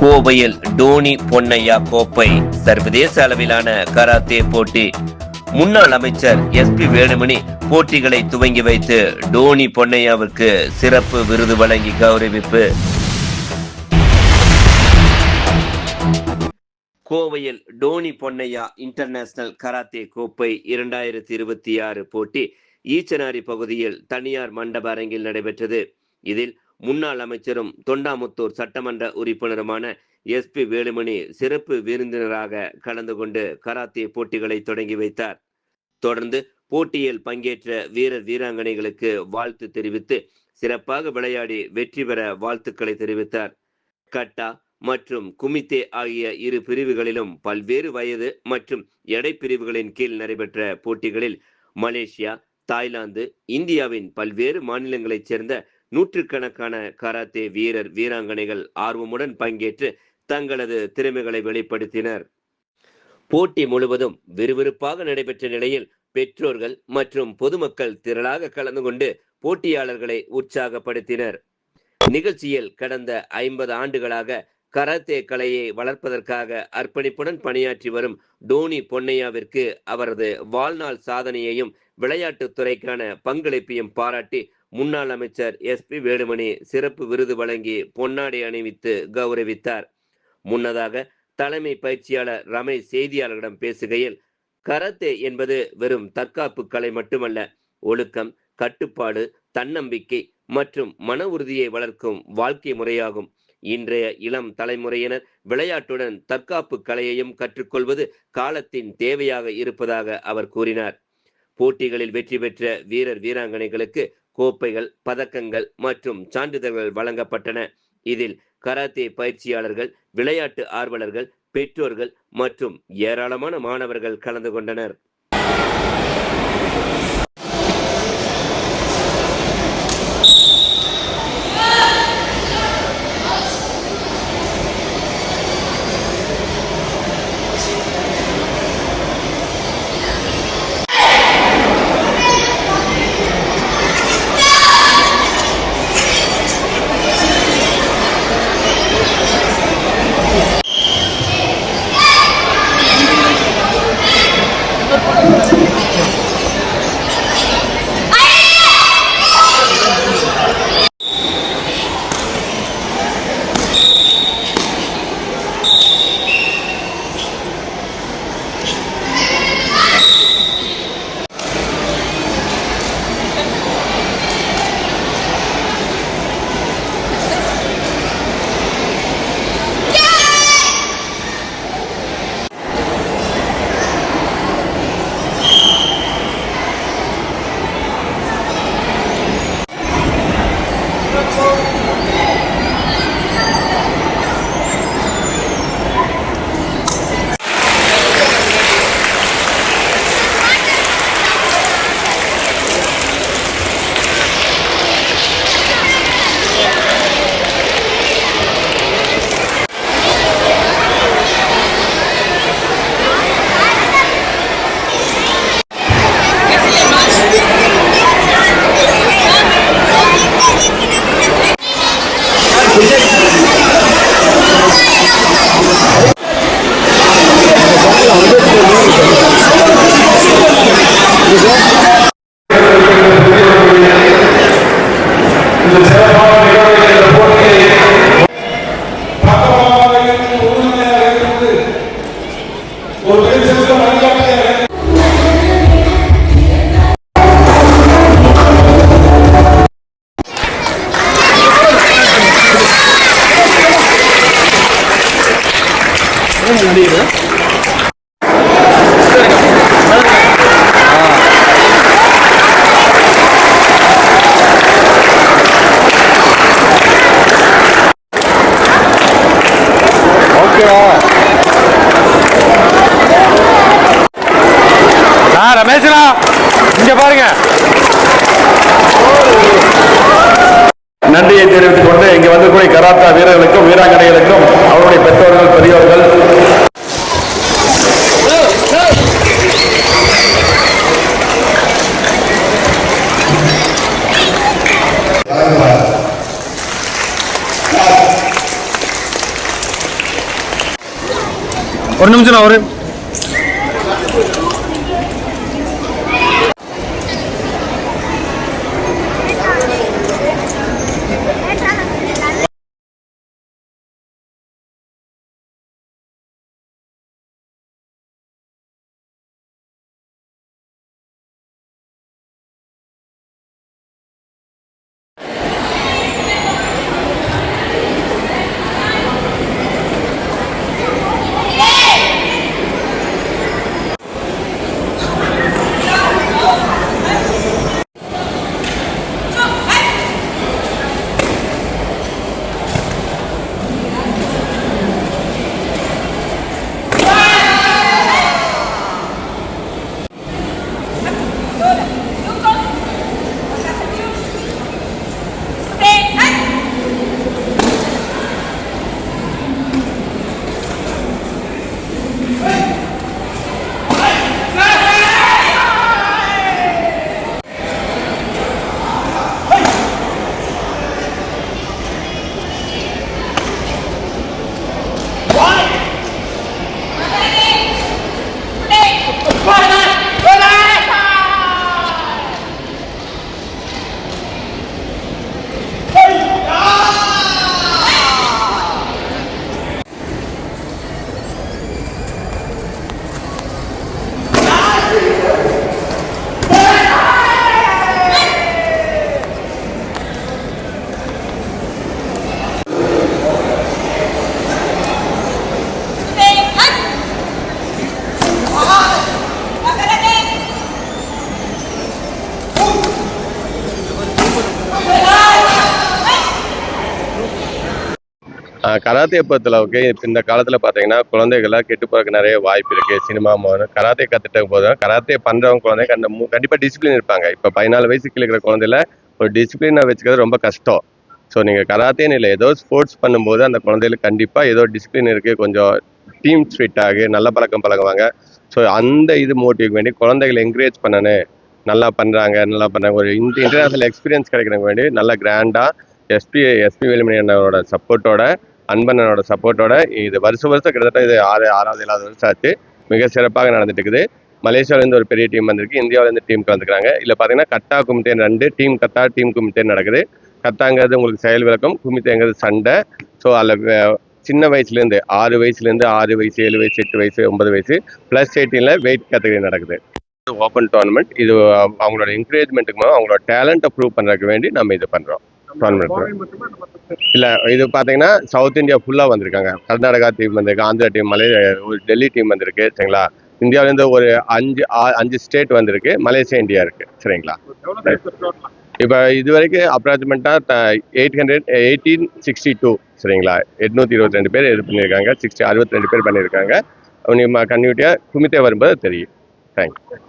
கோவையில் டோனி பொன்னையா கோப்பை சர்வதேச அளவிலான கராத்தே போட்டி. முன்னாள் அமைச்சர் எஸ்பி வேலுமணி போட்டிகளை துவங்கி வைத்து டோனி பொன்னையாவிற்கு சிறப்பு விருது வழங்கி கௌரவிப்பு. கோவையில் டோனி பொன்னையா இன்டர்நேஷனல் கராத்தே கோப்பை 2026 போட்டி ஈச்சனாரி பகுதியில் தனியார் மண்டப அரங்கில் நடைபெற்றது. இதில் முன்னாள் அமைச்சரும் தொண்டாமுத்தூர் சட்டமன்ற உறுப்பினருமான எஸ்பி வேலுமணி சிறப்பு விருந்தினராக கலந்து கொண்டு கராத்தே போட்டிகளை தொடங்கி வைத்தார். தொடர்ந்து போட்டியில் பங்கேற்ற வீரர் வீராங்கனைகளுக்கு வாழ்த்து தெரிவித்து சிறப்பாக விளையாடி வெற்றி பெற வாழ்த்துக்களை தெரிவித்தார். கட்டா மற்றும் குமித்தே ஆகிய இரு பிரிவுகளிலும் பல்வேறு வயது மற்றும் எடை பிரிவுகளின் கீழ் நடைபெற்ற போட்டிகளில் மலேசியா, தாய்லாந்து, இந்தியாவின் பல்வேறு மாநிலங்களைச் சேர்ந்த நூற்றுக்கணக்கான கராத்தே வீரர் வீராங்கனைகள் ஆர்வமுடன் பங்கேற்று தங்களது திறமைகளை வெளிப்படுத்தினர். போட்டி முழுவதும் விறுவிறுப்பாக நடைபெற்ற நிலையில் பெற்றோர்கள் மற்றும் பொதுமக்கள் திரளாக கலந்து கொண்டு போட்டியாளர்களை உற்சாகப்படுத்தினர். நிகழ்ச்சியில் கடந்த 50 ஆண்டுகளாக கராத்தே கலையை வளர்ப்பதற்காக அர்ப்பணிப்புடன் பணியாற்றி வரும் டோனி பொன்னையாவிற்கு அவரது வாழ்நாள் சாதனையையும் விளையாட்டுத் துறைக்கான பங்களிப்பையும் பாராட்டி முன்னாள் அமைச்சர் எஸ்பி வேலுமணி சிறப்பு விருது வழங்கி பொன்னாடை அணிவித்து கௌரவித்தார். முன்னதாக தலைமை பயிற்சியாளர் ரமேஷ் செய்தியாளர்களிடம் பேசுகையில், கராத்தே என்பது வெறும் தற்காப்பு கலை மட்டுமல்ல, ஒழுக்கம், கட்டுப்பாடு, தன்னம்பிக்கை மற்றும் மன உறுதியை வளர்க்கும் வாழ்க்கை முறையாகும். இன்றைய இளம் தலைமுறையினர் விளையாட்டுடன் தற்காப்பு கலையையும் கற்றுக்கொள்வது காலத்தின் தேவையாக இருப்பதாக அவர் கூறினார். போட்டிகளில் வெற்றி பெற்ற வீரர் வீராங்கனைகளுக்கு கோப்பைகள், பதக்கங்கள் மற்றும் சான்றிதழ்கள் வழங்கப்பட்டன. இதில் கராத்தே பயிற்சியாளர்கள், விளையாட்டு ஆர்வலர்கள், பெற்றோர்கள் மற்றும் ஏராளமான மாணவர்கள் கலந்து கொண்டனர். ரமேஷனா இங்க பாருங்க. நன்றியை தெரிவித்துக் கொண்டு இங்க வந்திருக்கூடிய கராத்தே வீரர்களுக்கும் வீராங்கனைகளுக்கும் அவருடைய பெற்றோர்கள், பெரியவர்கள் ஒரு நிமிஷம் ஒரு கராத்தே பொறுத்தளவுக்கு இந்த காலத்தில் பார்த்தீங்கன்னா குழந்தைகள்லாம் கெட்டு போகிறதுக்கு நிறைய வாய்ப்பு இருக்குது. சினிமா மூலம் கராத்தே கற்றுட்ட போதும் கராத்தே பண்ணுறவங்க குழந்தைங்க கண்டிப்பாக டிசிப்ளின் இருப்பாங்க. இப்போ 14 வயசுக்கு இருக்கிற குழந்தைல ஒரு டிசிப்ளினாக வச்சுக்கிறது ரொம்ப கஷ்டம். ஸோ நீங்கள் கராத்தேன்னு இல்லை, ஏதோ ஸ்போர்ட்ஸ் பண்ணும்போது அந்த குழந்தைகளுக்கு கண்டிப்பாக ஏதோ டிசிப்ளின் இருக்குது, கொஞ்சம் டீம் ஃபிட் ஆகி நல்ல பழக்கம் பழகுவாங்க. ஸோ அந்த இது மோட்டிவ்க்கு வேண்டி குழந்தைகளை என்கரேஜ் பண்ணணும். நல்லா பண்ணுறாங்க ஒரு இன்டர்நேஷனல் எக்ஸ்பீரியன்ஸ் கிடைக்கிறதுக்கு வேண்டி நல்லா கிராண்டாக எஸ்பி வேலுமணி அண்ணனோட சப்போர்ட்டோட, அன்பண்ணனோட சப்போர்ட்டோட இது வருஷம் கிட்டத்தட்ட இது 6வது 7வது வருஷம் ஆச்சு. மிக சிறப்பாக நடந்துட்டு இருக்குது. மலேசியாவிலேருந்து ஒரு பெரிய டீம் வந்திருக்கு, இந்தியாவிலேருந்து டீம் கலந்துக்கிறாங்க. இதில் பார்த்தீங்கன்னா கட்டா குமித்தே 2 டீம் கட்டா டீம் குமித்தே நடக்குது. கட்டாங்கிறது உங்களுக்கு செயல் விளக்கம், குமித்தேங்கிறது சண்டை. ஸோ அதில் சின்ன வயசுலேருந்து 6 வயசுலேருந்து 6 வயசு 7 வயசு 8 வயசு 9 வயசு +18 வெயிட் கேட்டகரி நடக்குது. Open tournament. இது அவங்களோட என்கரேஜ்மெண்ட்டுக்கு அவங்களோட டேலண்ட்டை ப்ரூவ் பண்ணுறதுக்கு வேண்டி நம்ம இது பண்ணுறோம். இல்லை, இது பார்த்தீங்கன்னா சவுத் இந்தியா ஃபுல்லாக வந்திருக்காங்க. கர்நாடகா டீம் வந்திருக்கு, ஆந்திரா டீம், டெல்லி டீம் வந்திருக்கு. சரிங்களா, இந்தியாவிலேருந்து ஒரு 5 ஸ்டேட் வந்திருக்கு, மலேசியா இந்தியா இருக்குது. சரிங்களா, இப்போ இது வரைக்கும் அப்ராக்சிமேட்டாக 1862. சரிங்களா, 822 பேர் இது பண்ணியிருக்காங்க, 62 பேர் பண்ணியிருக்காங்க. கன்யூட்டியாக குமித்தே வரும்போது தெரியும். தேங்க்யூ.